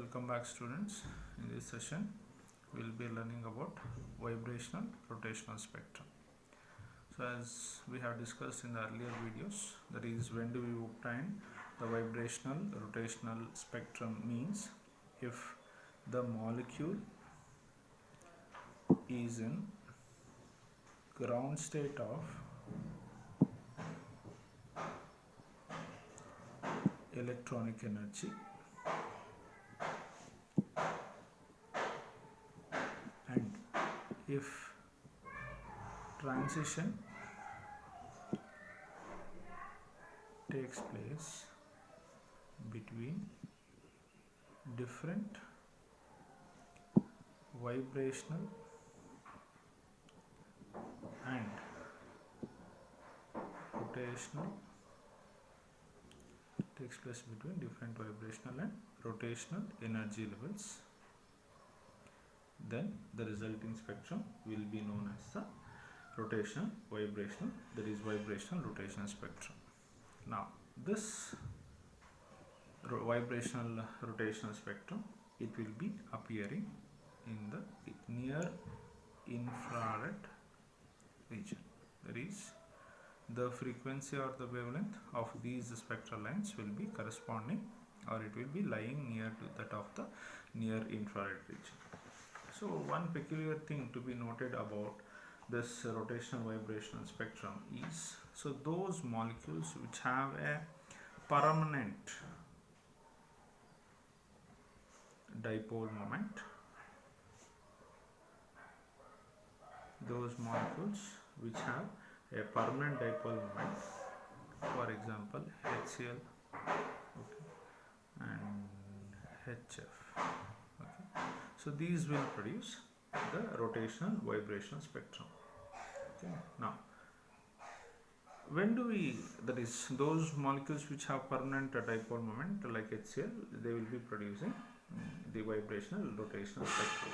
Welcome back, students. In this session we will be learning about vibrational rotational spectrum. So as we have discussed in the earlier videos, that is, when do we obtain the vibrational rotational spectrum means if the molecule is in ground state of electronic energy and if transition takes place between different vibrational and rotational rotational energy levels, then the resulting spectrum will be known as the rotational vibrational, that is vibrational rotational spectrum. Now this vibrational rotational spectrum, it will be appearing in the near infrared region, that is, the frequency or the wavelength of these spectral lines will be corresponding, or it will be lying near to that of the near infrared region. So one peculiar thing to be noted about this rotational vibrational spectrum is, so those molecules which have a permanent dipole moment, for example HCl, okay, and HF, okay. So these will produce the rotational vibrational spectrum. Okay. Now when do we, that is, those molecules which have permanent dipole moment like HCl, they will be producing the vibrational rotational spectrum.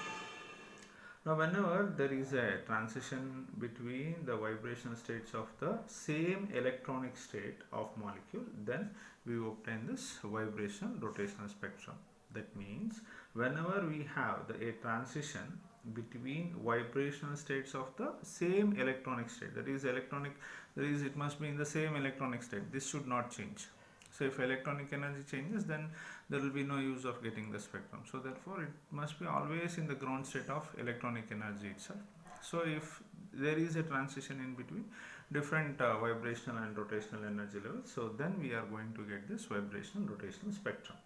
Now whenever there is a transition between the vibrational states of the same electronic state of molecule, then we obtain this vibrational rotational spectrum. That means whenever we have a transition between vibrational states of the same electronic state, that is it must be in the same electronic state, this should not change. So if electronic energy changes, then there will be no use of getting the spectrum. So therefore it must be always in the ground state of electronic energy itself. So if there is a transition in between different vibrational and rotational energy levels, so then we are going to get this vibrational rotational spectrum.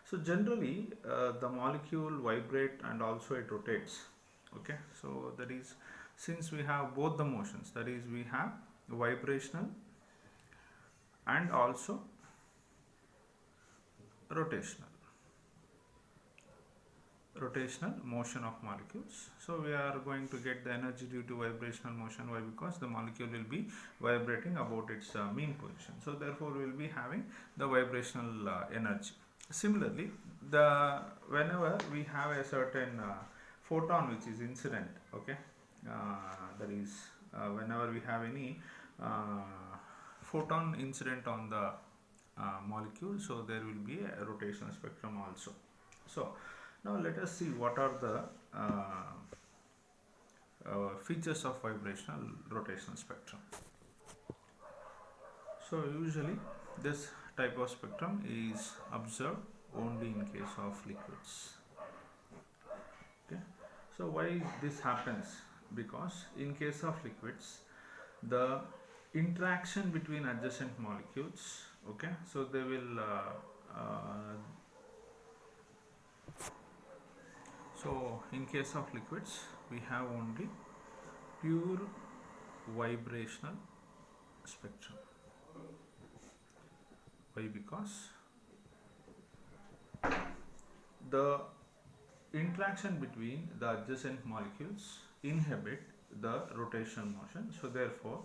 So generally the molecule vibrates and also it rotates. Okay, so that is, since we have both the motions, that is, we have vibrational and also rotational motion of molecules. So we are going to get the energy due to vibrational motion. Why? Because the molecule will be vibrating about its mean position. So therefore we will be having the vibrational energy. Similarly, whenever we have a certain photon which is incident, okay, that is, whenever we have any photon incident on the molecule, so there will be a rotational spectrum also. So now let us see what are the features of vibrational rotational spectrum. So usually this type of spectrum is observed only in case of liquids. Okay, so why this happens? Because in case of liquids, the interaction between adjacent molecules, okay, so they will so in case of liquids we have only pure vibrational spectrum. Why? Because the interaction between the adjacent molecules inhibit the rotational motion. So therefore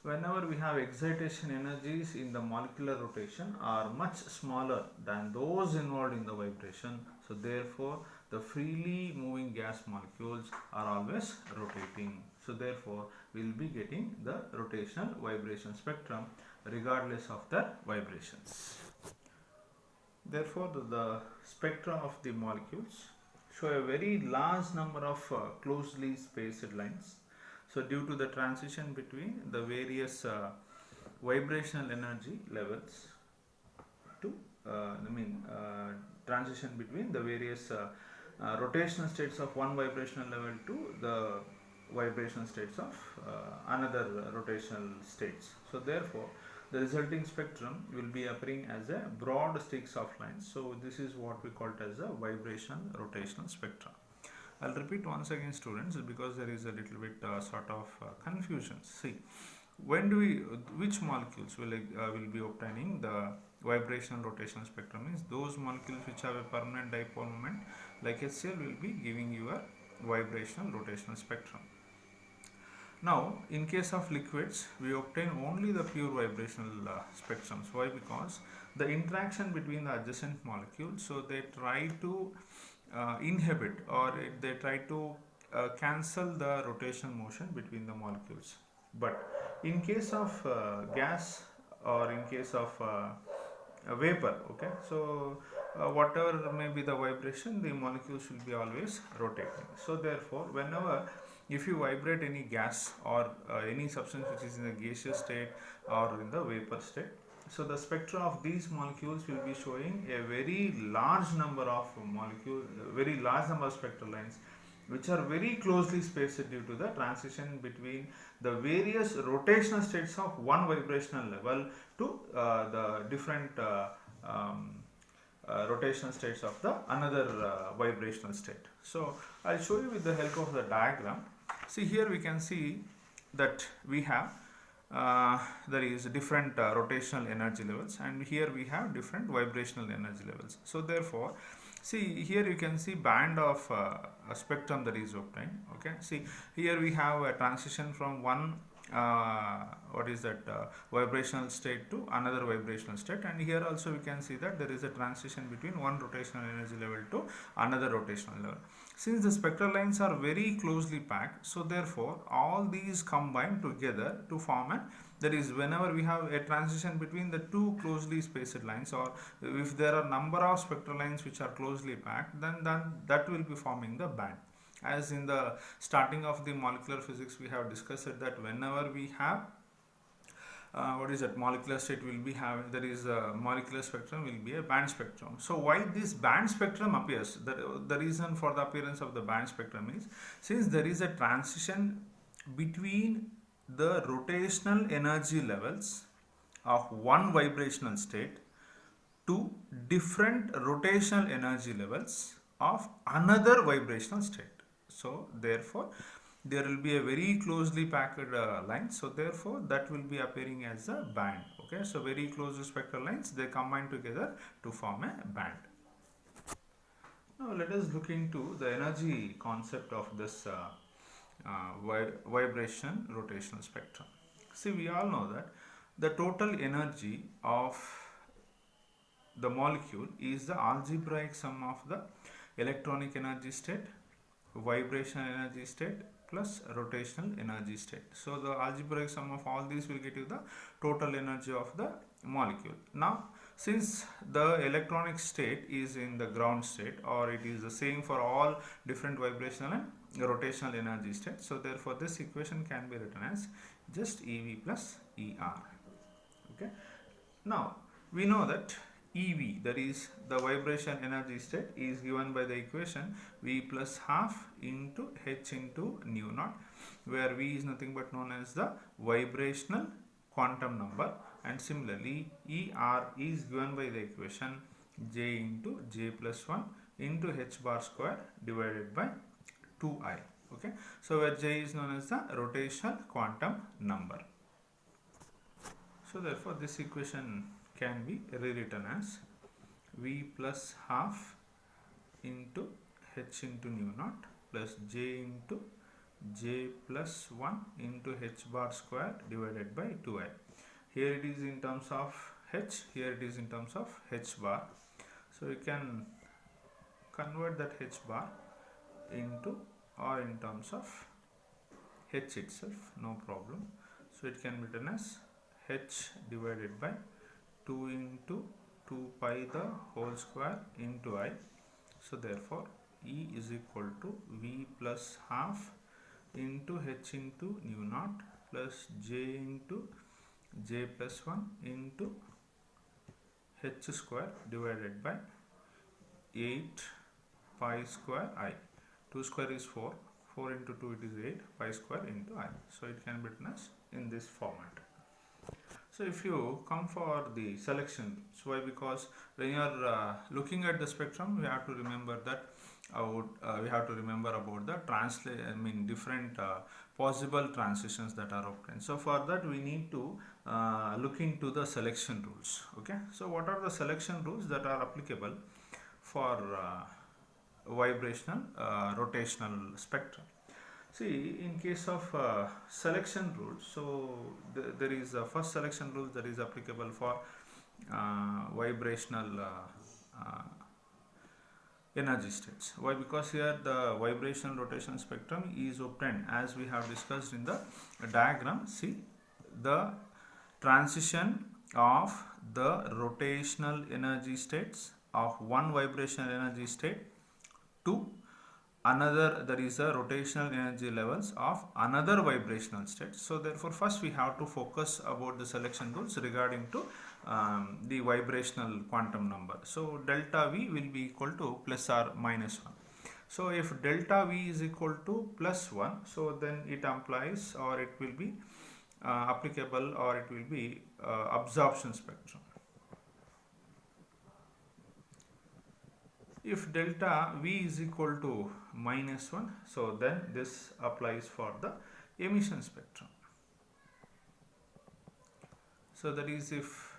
whenever we have excitation energies in the molecular rotation are much smaller than those involved in the vibration, so therefore the freely moving gas molecules are always rotating. So therefore we will be getting the rotational vibration spectrum regardless of the vibrations. Therefore, the spectra of the molecules show a very large number of closely spaced lines. So, due to the transition between the various vibrational energy levels to transition between the various rotational states of one vibrational level to the vibrational states of another rotational states. So therefore the resulting spectrum will be appearing as a broad streaks of lines. So this is what we call it as a vibration rotational spectra. I'll repeat once again, students, because there is a little bit confusion. See, which molecules will be obtaining the vibrational rotational spectrum? Means those molecules which have a permanent dipole moment like HCl will be giving you a vibrational rotational spectrum. Now, in case of liquids, we obtain only the pure vibrational spectrums. Why? Because the interaction between the adjacent molecules, so they try to inhibit, or they try to cancel the rotational motion between the molecules. But in case of gas, or in case of vapor, okay, so whatever may be the vibration, the molecules will be always rotating. So therefore, whenever if you vibrate any gas or any substance which is in the gaseous state or in the vapor state, so the spectra of these molecules will be showing a very large number of molecules, very large number of spectral lines which are very closely spaced due to the transition between the various rotational states of one vibrational level to the different rotational states of the another vibrational state. So I'll show you with the help of the diagram. See, here we can see that we have there is different rotational energy levels, and here we have different vibrational energy levels. So therefore, see, here you can see band of a spectrum that is obtained. Okay, see, here we have a transition from one vibrational state to another vibrational state, and here also we can see that there is a transition between one rotational energy level to another rotational level. Since the spectral lines are very closely packed, so therefore all these combine together to form that is, whenever we have a transition between the two closely spaced lines, or if there are number of spectral lines which are closely packed, then that will be forming the band. As in the starting of the molecular physics, we have discussed that whenever we have molecular state will be having, there is a molecular spectrum will be a band spectrum. So why this band spectrum appears? The reason for the appearance of the band spectrum is, since there is a transition between the rotational energy levels of one vibrational state to different rotational energy levels of another vibrational state. So therefore there will be a very closely packed line, so therefore that will be appearing as a band. Okay, so very close spectral lines, they combine together to form a band. Now let us look into the energy concept of this vibration rotational spectrum. See, we all know that the total energy of the molecule is the algebraic sum of the electronic energy state, vibrational energy state plus rotational energy state. So the algebraic sum of all these will get you the total energy of the molecule. Now, since the electronic state is in the ground state, or it is the same for all different vibrational and rotational energy states, so therefore this equation can be written as just EV plus ER. Okay. Now we know that EV, that is the vibration energy state, is given by the equation V plus half into H into nu naught, where V is nothing but known as the vibrational quantum number, and similarly ER is given by the equation J into J plus 1 into H bar square divided by 2I. Okay, so where J is known as the rotational quantum number. So therefore this equation can be rewritten as V plus half into H into nu naught plus J into J plus 1 into H bar square divided by 2I. Here it is in terms of H, here it is in terms of H bar. So you can convert that H bar into or in terms of H itself, no problem. So it can be written as H divided by 2 into 2 pi the whole square into I. So therefore E is equal to V plus half into H into nu naught plus J into J plus 1 into H square divided by 8 pi square I. 2 square is 4. 4 into 2 it is 8. Pi square into I. So it can be written as in this format. So if you come for the selection, so why? Because when you are looking at the spectrum, we have to remember that we have to remember about the different possible transitions that are obtained. So for that we need to look into the selection rules. Okay. So what are the selection rules that are applicable for vibrational rotational spectrum? See, in case of selection rules, so there is a first selection rule that is applicable for vibrational energy states. Why? Because here the vibration rotation spectrum is obtained as we have discussed in the diagram. See, the transition of the rotational energy states of one vibrational energy state to another, that is a rotational energy levels of another vibrational state. So therefore first we have to focus about the selection rules regarding to the vibrational quantum number. So delta V will be equal to plus or minus 1. So if delta V is equal to plus 1, so then it implies, or it will be applicable, or it will be absorption spectrum. If delta V is equal to minus 1, so then this applies for the emission spectrum. So that is, if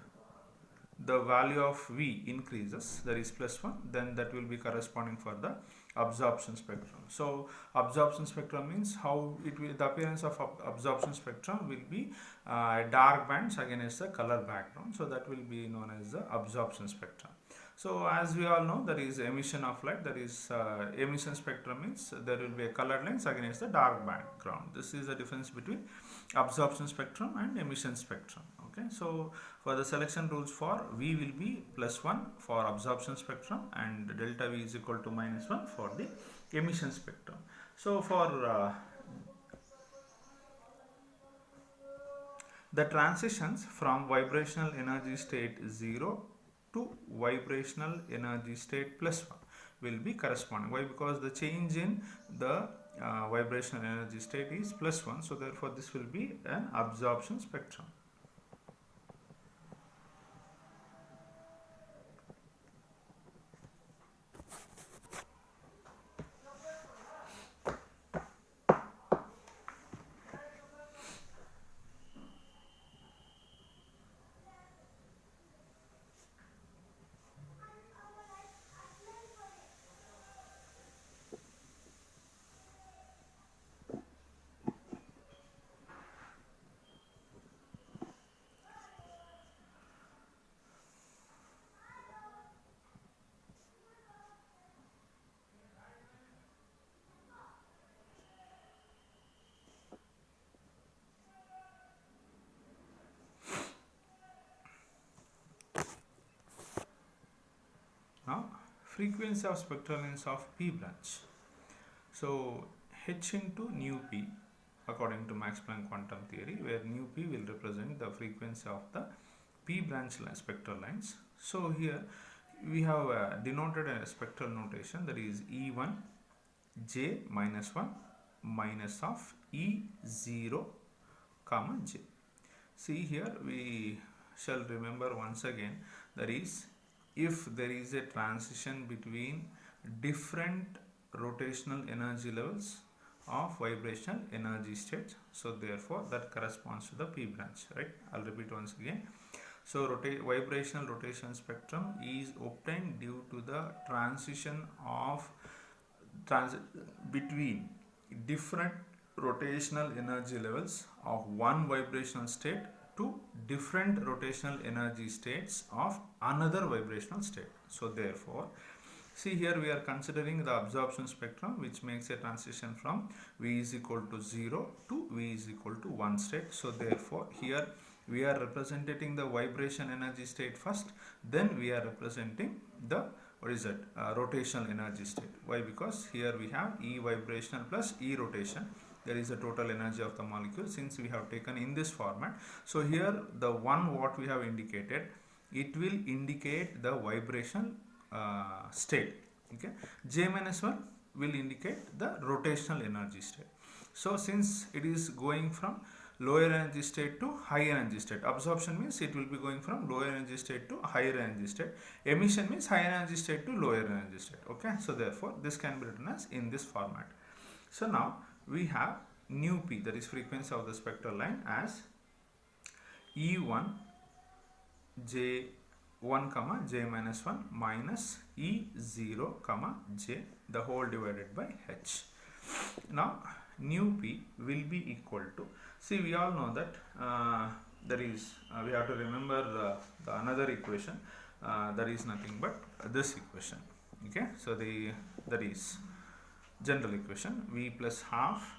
the value of V increases, that is plus 1, then that will be corresponding for the absorption spectrum. So absorption spectrum means how it will, the appearance of absorption spectrum will be dark bands against the color background. So that will be known as the absorption spectrum. So as we all know, there is emission of light, that is emission spectrum means there will be a colored lens against the dark background. This is the difference between absorption spectrum and emission spectrum. Okay, so for the selection rules, for V will be plus 1 for absorption spectrum and delta V is equal to minus 1 for the emission spectrum. So for the transitions from vibrational energy state 0 to vibrational energy state plus 1 will be corresponding. Why? Because the change in the vibrational energy state is plus 1. So therefore this will be an absorption spectrum. Now, frequency of spectral lengths of P branch. So H into nu P, according to Max Planck quantum theory, where nu P will represent the frequency of the P branch spectral lines. So here we have denoted a spectral notation, that is E1 J minus 1 minus of E0 comma J. See, here we shall remember once again, that is, if there is a transition between different rotational energy levels of vibrational energy states, so therefore that corresponds to the P branch, right? I'll repeat once again. So vibrational rotation spectrum is obtained due to the transition of between different rotational energy levels of one vibrational state to different rotational energy states of another vibrational state. So therefore, see, here we are considering the absorption spectrum, which makes a transition from V is equal to 0 to V is equal to 1 state. So therefore here we are representing the vibration energy state first, then we are representing the rotational energy state. Why? Because here we have E vibrational plus E rotation, there is a total energy of the molecule, since we have taken in this format. So here the one what we have indicated, it will indicate the vibration state. Okay, J minus 1 will indicate the rotational energy state. So since it is going from lower energy state to higher energy state, absorption means it will be going from lower energy state to higher energy state, emission means higher energy state to lower energy state. Okay, so therefore this can be written as in this format. So now we have nu P, that is frequency of the spectral line, as E1 J1 comma J minus 1 minus E0 comma J, the whole divided by H. Now nu P will be equal to, see, we all know that there is we have to remember the another equation, that is nothing but this equation. Okay, so that is general equation, V plus half,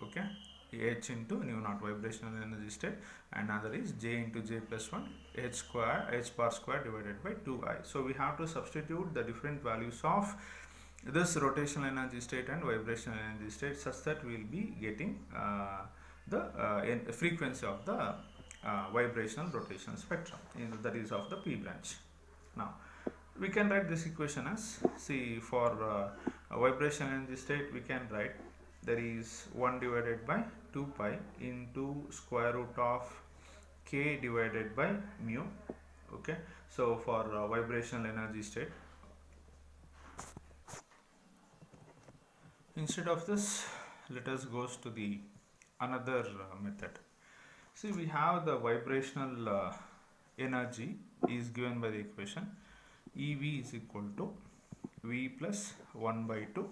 okay, H into nu naught vibrational energy state, and another is J into J plus 1 H bar square divided by 2I. So we have to substitute the different values of this rotational energy state and vibrational energy state, such that we will be getting the frequency of the vibrational rotational spectrum, that is of the P branch. Now we can write this equation as, see, for vibrational energy state we can write, there is 1 divided by 2 pi into square root of k divided by mu. Okay, so for vibrational energy state, instead of this, let us go to the another method. See, we have the vibrational energy is given by the equation EV is equal to V plus 1 by 2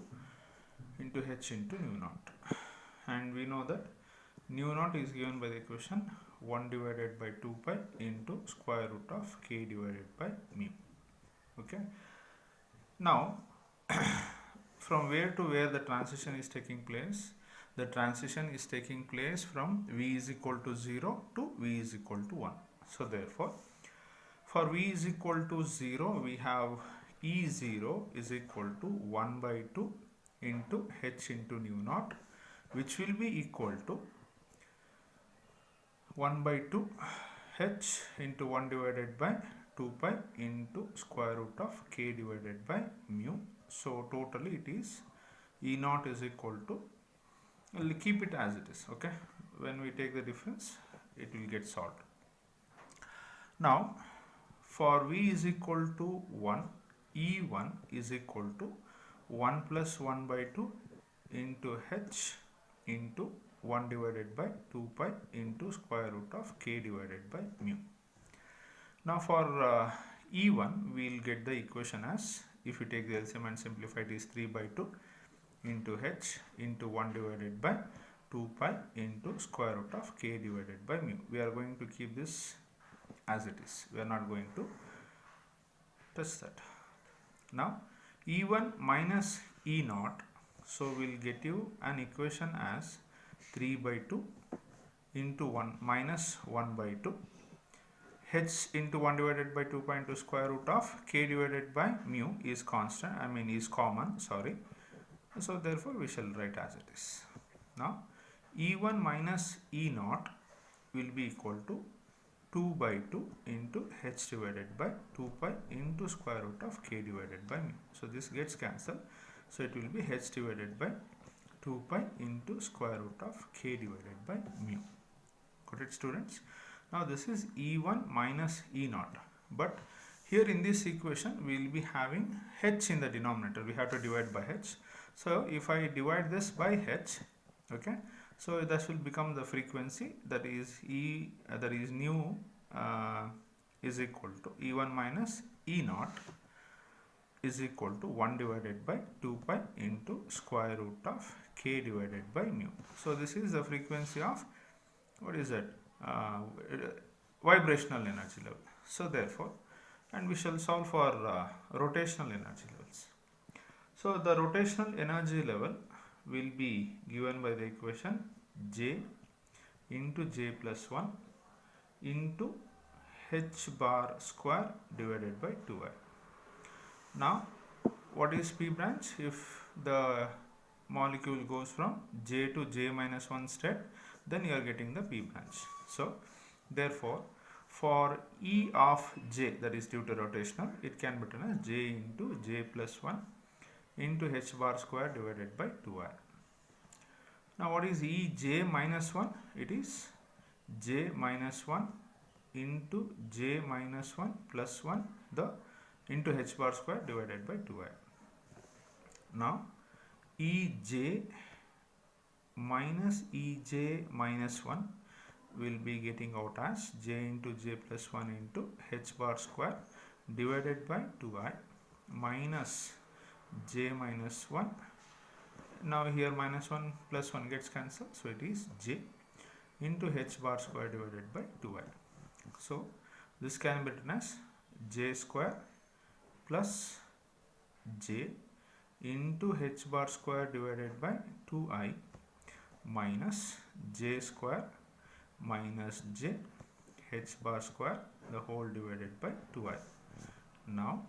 into H into nu naught, and we know that nu naught is given by the equation 1 divided by 2 pi into square root of k divided by mu. Okay, now from where to where the transition is taking place? The transition is taking place from V is equal to 0 to V is equal to 1. So therefore, for V is equal to 0, we have E0 is equal to 1 by 2 into H into nu naught, which will be equal to 1 by 2 H into 1 divided by 2 pi into square root of k divided by mu. So totally it is E naught is equal to, we'll keep it as it is. Okay, when we take the difference, it will get solved. Now for V is equal to 1, E1 is equal to 1 plus 1 by 2 into H into 1 divided by 2 pi into square root of k divided by mu. Now for E1, we will get the equation as, if you take the LCM and simplify, it is 3 by 2 into H into 1 divided by 2 pi into square root of k divided by mu. We are going to keep this as it is. We are not going to touch that. Now E1 minus E naught, so we will get you an equation as 3 by 2 into 1 minus 1 by 2 H into 1 divided by 2 pi into square root of k divided by mu is constant, is common, sorry. So therefore we shall write as it is. Now E1 minus E naught will be equal to 2 by 2 into H divided by 2 pi into square root of k divided by mu. So this gets cancelled. So it will be H divided by 2 pi into square root of k divided by mu. Got it, students? Now this is E1 minus E naught. But here in this equation we will be having H in the denominator. We have to divide by H. So if I divide this by H, okay, so this will become the frequency, that is nu is equal to E1 minus E naught is equal to 1 divided by 2 pi into square root of k divided by mu. So this is the frequency of, what is that, vibrational energy level. So therefore, and we shall solve for rotational energy levels. So the rotational energy level will be given by the equation J into J plus 1 into h bar square divided by 2i. Now what is p branch? If the molecule goes from j to j minus 1 state, then you are getting the p branch. So therefore for E of j, that is due to rotational, it can be written as j into j plus 1 into h bar square divided by 2i. Now what is E j minus 1? It is j minus 1 into j minus 1 plus 1 the into h bar square divided by 2i. Now Ej minus Ej minus 1 will be getting out as j into j plus 1 into h bar square divided by 2i minus j minus 1. Now here minus 1 plus 1 gets cancelled, so it is j into h bar square divided by 2i. So this can be written as j square plus j into h bar square divided by 2i minus j square minus j h bar square the whole divided by 2i. Now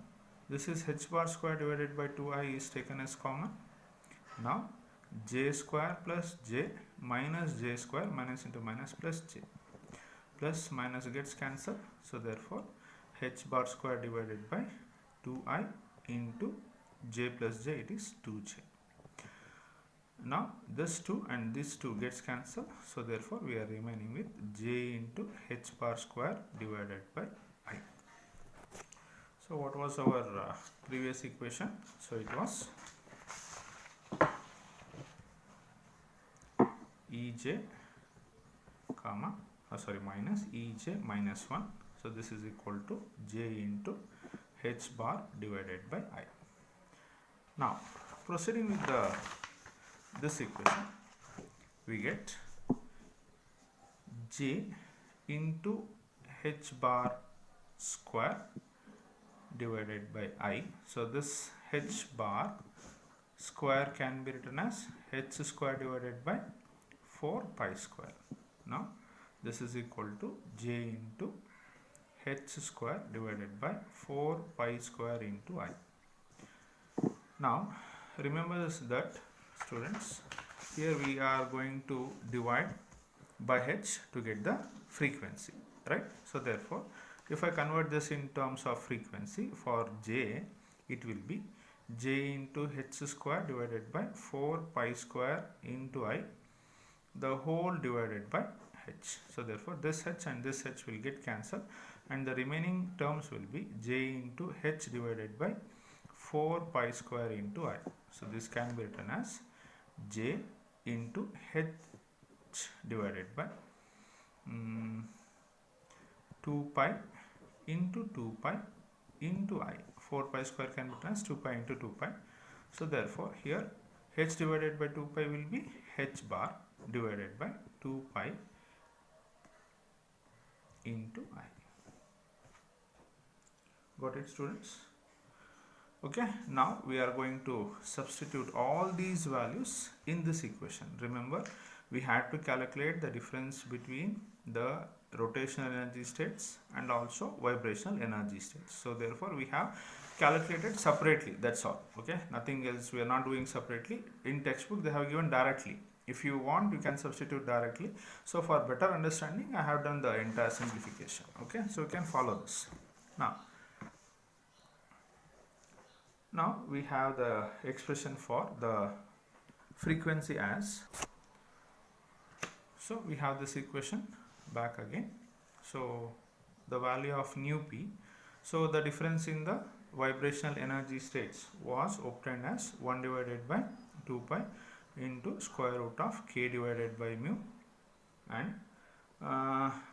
this is h bar square divided by 2i is taken as common. Now j square plus j minus j square minus into minus plus j, plus minus gets cancelled, so therefore h bar square divided by 2i into j plus j, it is 2j. Now this 2 and this 2 gets cancelled, so therefore we are remaining with j into h bar square divided by I. So what was our previous equation? So it was Ej comma minus Ej minus 1, so this is equal to j into h bar divided by I. Now proceeding with this equation, we get j into h bar square divided by I. So this h bar square can be written as h square divided by 4 pi square. Now this is equal to j into h square divided by 4 pi square into I. Now remember this, that students, here we are going to divide by h to get the frequency, right? So therefore if I convert this in terms of frequency, for j it will be j into h square divided by 4 pi square into I the whole divided by h. So therefore this h and this h will get cancelled and the remaining terms will be j into h divided by 4 pi square into I. So this can be written as j into h divided by 2 pi into 2 pi into I. 4 pi square can be written as 2 pi into 2 pi. So therefore here h divided by 2 pi will be h bar divided by 2 pi into I. Got it, students? Okay, now we are going to substitute all these values in this equation. Remember, we had to calculate the difference between the rotational energy states and also vibrational energy states. So therefore we have calculated separately, that's all. Okay, nothing else, we are not doing separately. In textbook they have given directly. If you want, you can substitute directly. So for better understanding, I have done the entire simplification. Okay, so you can follow this. Now we have the expression for the frequency as, so we have this equation back again. So the value of nu p, so the difference in the vibrational energy states was obtained as 1 divided by 2 pi into square root of k divided by mu and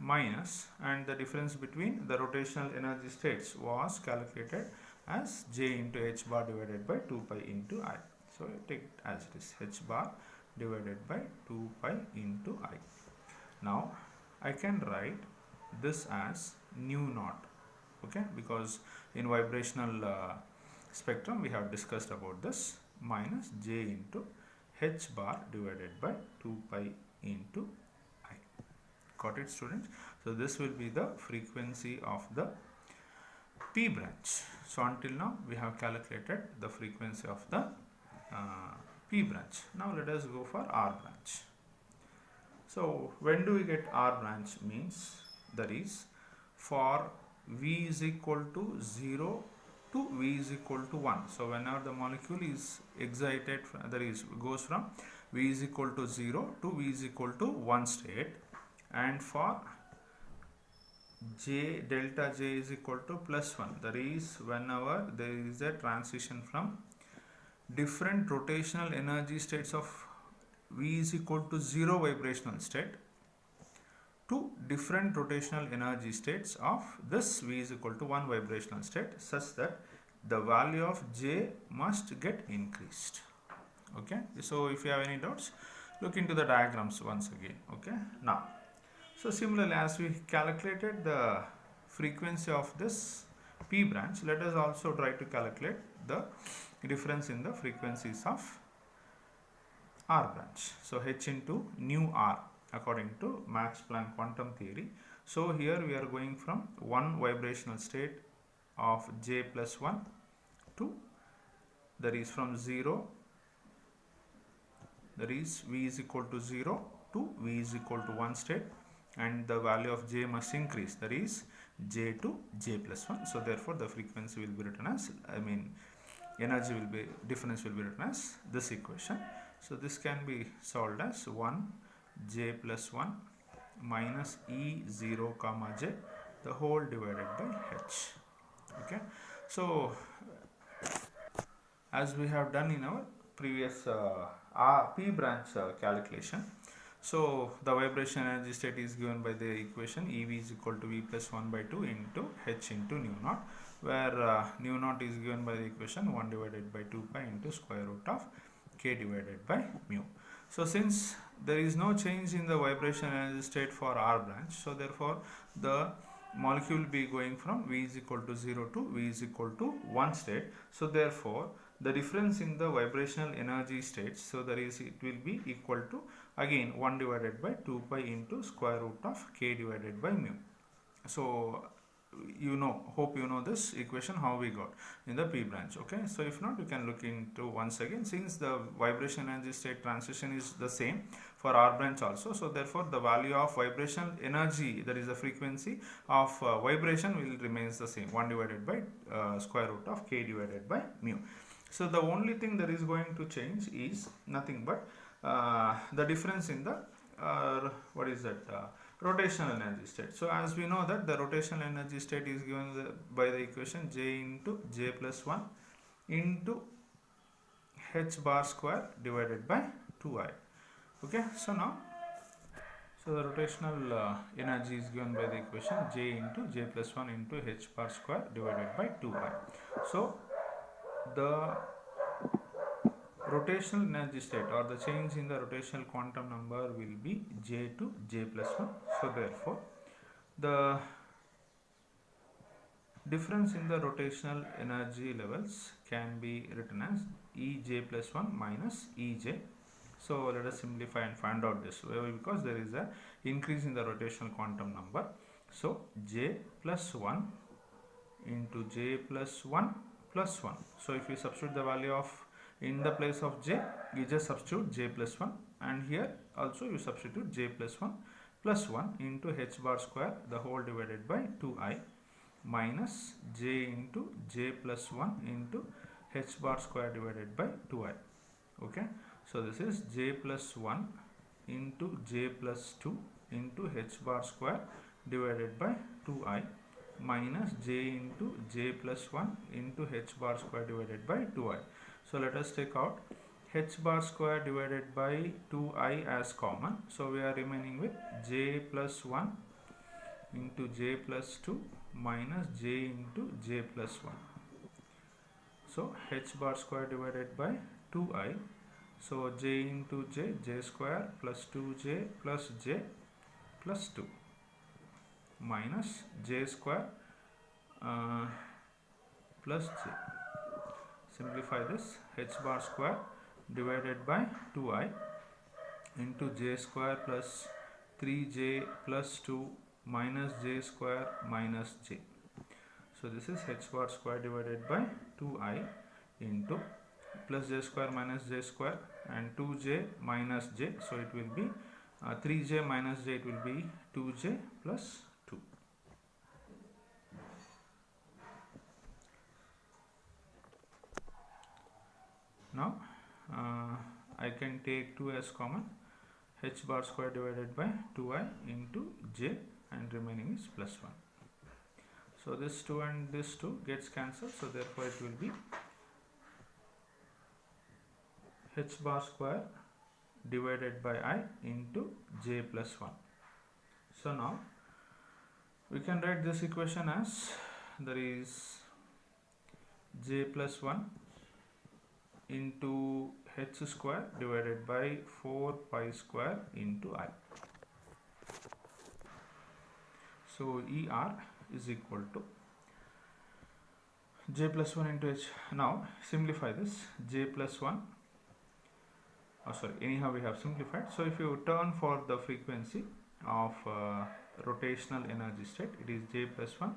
minus, and the difference between the rotational energy states was calculated as j into h bar divided by 2 pi into I. So take it as it is, h bar divided by 2 pi into I. Now I can write this as nu naught, okay, because in vibrational spectrum we have discussed about this, minus j into h bar divided by 2 pi into I. Got it, students? So this will be the frequency of the P branch. So until now we have calculated the frequency of the P branch. Now let us go for R branch. So when do we get R branch? Means that is for V is equal to 0 to V is equal to 1. So whenever the molecule is excited, that is goes from V is equal to 0 to V is equal to 1 state, and for J delta J is equal to plus 1, that is whenever there is a transition from different rotational energy states of V is equal to 0 vibrational state to different rotational energy states of this V is equal to 1 vibrational state, such that the value of J must get increased. Okay, so if you have any doubts, look into the diagrams once again. Okay, now, so similarly, as we calculated the frequency of this P branch, let us also try to calculate the difference in the frequencies of R branch. So H into nu R according to Max Planck quantum theory. So here we are going from one vibrational state of J plus 1 to, that is from 0, that is V is equal to 0 to V is equal to 1 state, and the value of J must increase, that is J to J plus 1. So therefore the frequency will be written as, energy will be, difference will be written as this equation. So this can be solved as 1 J plus 1 minus E0 comma J the whole divided by H. Okay, so as we have done in our previous P branch calculation, so the vibration energy state is given by the equation EV is equal to V plus 1 by 2 into H into nu naught, where nu naught is given by the equation 1 divided by 2 pi into square root of K divided by mu. So since there is no change in the vibration energy state for R branch, so therefore the molecule will be going from V is equal to 0 to V is equal to 1 state. So therefore the difference in the vibrational energy states, so that is, it will be equal to again 1 divided by 2 pi into square root of K divided by mu. So you know, hope you know this equation how we got in the P branch. Okay, so if not, you can look into once again, since the vibration energy state transition is the same for R branch also. So therefore the value of vibrational energy, that is the frequency of vibration, will remains the same, 1 divided by square root of K divided by mu. So the only thing that is going to change is nothing but the difference in the rotational energy state. So as we know that the rotational energy state is given by the equation J into J plus 1 into H bar square divided by 2I. Okay, so now, so the rotational energy is given by the equation J into J plus 1 into H bar square divided by 2I. So the rotational energy state or the change in the rotational quantum number will be J to J plus 1. So therefore the difference in the rotational energy levels can be written as EJ plus 1 minus EJ. So let us simplify and find out this, because there is a increase in the rotational quantum number. So J plus 1 into J plus 1 plus 1. So if you substitute the value of, in the place of J, you just substitute J plus 1, and here also you substitute J plus 1 plus 1 into H bar square the whole divided by 2I minus J into J plus 1 into H bar square divided by 2I. Okay, so this is J plus 1 into J plus 2 into H bar square divided by 2I minus J into J plus 1 into H bar square divided by 2I. So let us take out H bar square divided by 2I as common. So we are remaining with J plus 1 into J plus 2 minus J into J plus 1. So H bar square divided by 2I. So J into J, J square plus 2J plus J plus 2 minus J square plus J. Simplify this, H bar square divided by 2I into J square plus 3j plus 2 minus j square minus j. So this is h bar square divided by 2i into plus j square minus j square and 2j minus j. So it will be 3j minus j, it will be 2j plus 2. Now I can take 2 as common, h bar square divided by 2i into j, and remaining is plus 1. So this 2 and this 2 gets cancelled, so therefore it will be h bar square divided by I into j plus 1. So now we can write this equation as, there is j plus 1 into h square divided by 4 pi square into I. So ER is equal to j plus 1 into h. Now simplify this, j plus 1, anyhow we have simplified. So if you turn for the frequency of rotational energy state, it is j plus 1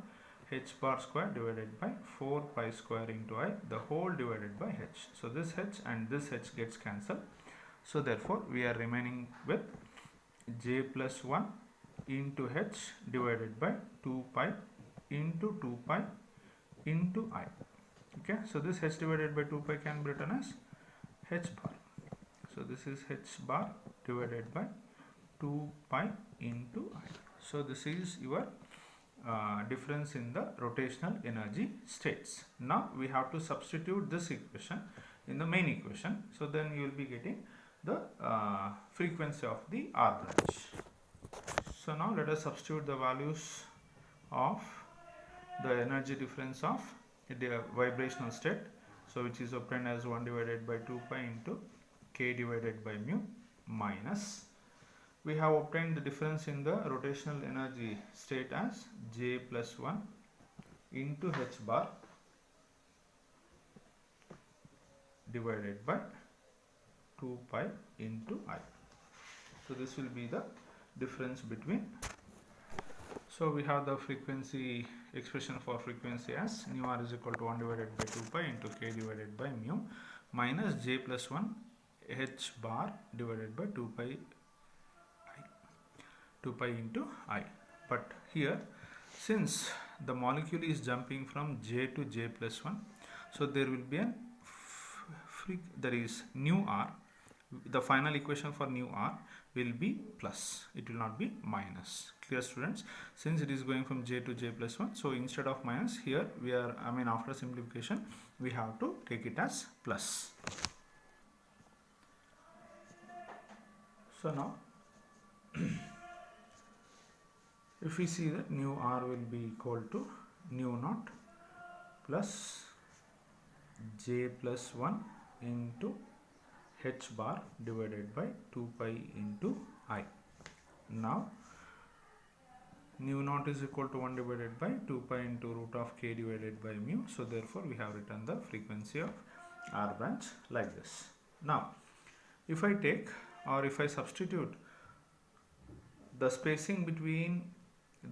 h bar square divided by 4 pi square into I, the whole divided by h. So this h and this h gets cancelled. So therefore we are remaining with j plus 1 into h divided by 2 pi into 2 pi into I. Okay, so this h divided by 2 pi can be written as h bar. So this is h bar divided by 2 pi into I. So this is your difference in the rotational energy states. Now we have to substitute this equation in the main equation. So then you will be getting the frequency of the R branch. So now let us substitute the values of the energy difference of the vibrational state. So which is obtained as 1 divided by 2 pi into k divided by mu minus, we have obtained the difference in the rotational energy state as j plus 1 into h bar divided by 2 pi into I. So this will be the difference between. So we have the frequency expression for frequency as nu r is equal to 1 divided by 2 pi into k divided by mu minus j plus 1 h bar divided by 2 pi into I. But here, since the molecule is jumping from j to j plus 1, so there will be an there is nu r, the final equation for nu r will be plus, it will not be minus. Clear, students? Since it is going from j to j plus 1, so instead of minus, here we are, after simplification we have to take it as plus. So now if we see that nu r will be equal to nu naught plus j plus 1 into h bar divided by 2 pi into I. Now nu naught is equal to 1 divided by 2 pi into root of k divided by mu. So therefore we have written the frequency of R branch like this. Now if I take, or if I substitute the spacing between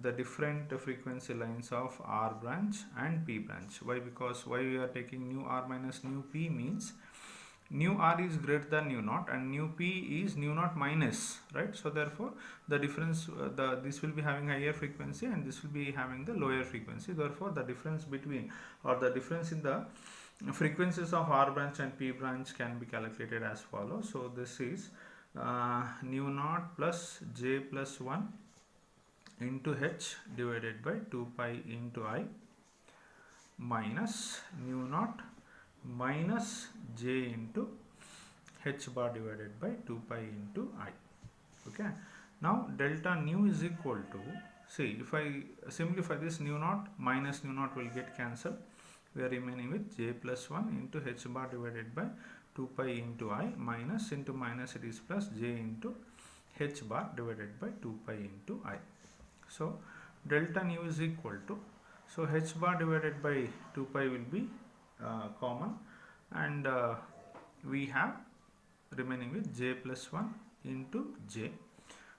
the different frequency lines of R branch and P branch. Why? Because why we are taking nu R minus nu P means nu R is greater than nu naught and nu P is nu naught minus, right? So therefore the difference, this will be having higher frequency and this will be having the lower frequency. Therefore the difference between, or the difference in the frequencies of R branch and P branch can be calculated as follows. So this is nu naught plus j plus 1 into h divided by 2 pi into I minus nu naught minus j into h bar divided by 2 pi into I. Okay. Now delta nu is equal to, see, if I simplify this, nu naught minus nu naught will get cancelled. We are remaining with j plus 1 into h bar divided by 2 pi into I minus into minus, it is plus j into h bar divided by 2 pi into I. So delta nu is equal to, so h bar divided by 2 pi will be common, and we have remaining with j plus 1 into j.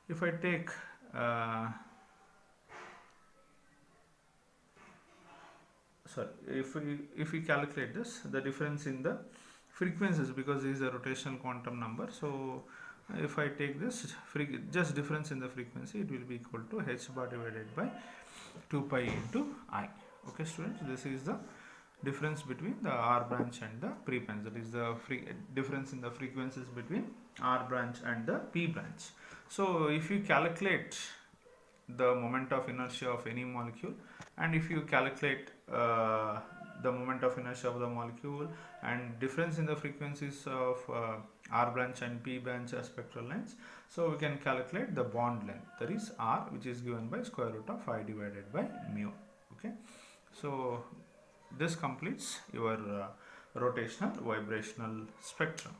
If I take uh, sorry, if we calculate this, the difference in the frequencies, because this is a rotational quantum number, so if I take this just difference in the frequency, it will be equal to h bar divided by 2 pi into I. Okay students, this is the difference between the R branch and the P branch, that is the difference in the frequencies between R branch and the P branch. So if you calculate the moment of inertia of any molecule, and if you calculate the moment of inertia of the molecule and difference in the frequencies of R branch and P branch as spectral lengths, so we can calculate the bond length, that is R, which is given by square root of I divided by mu. Okay, so this completes your rotational vibrational spectrum.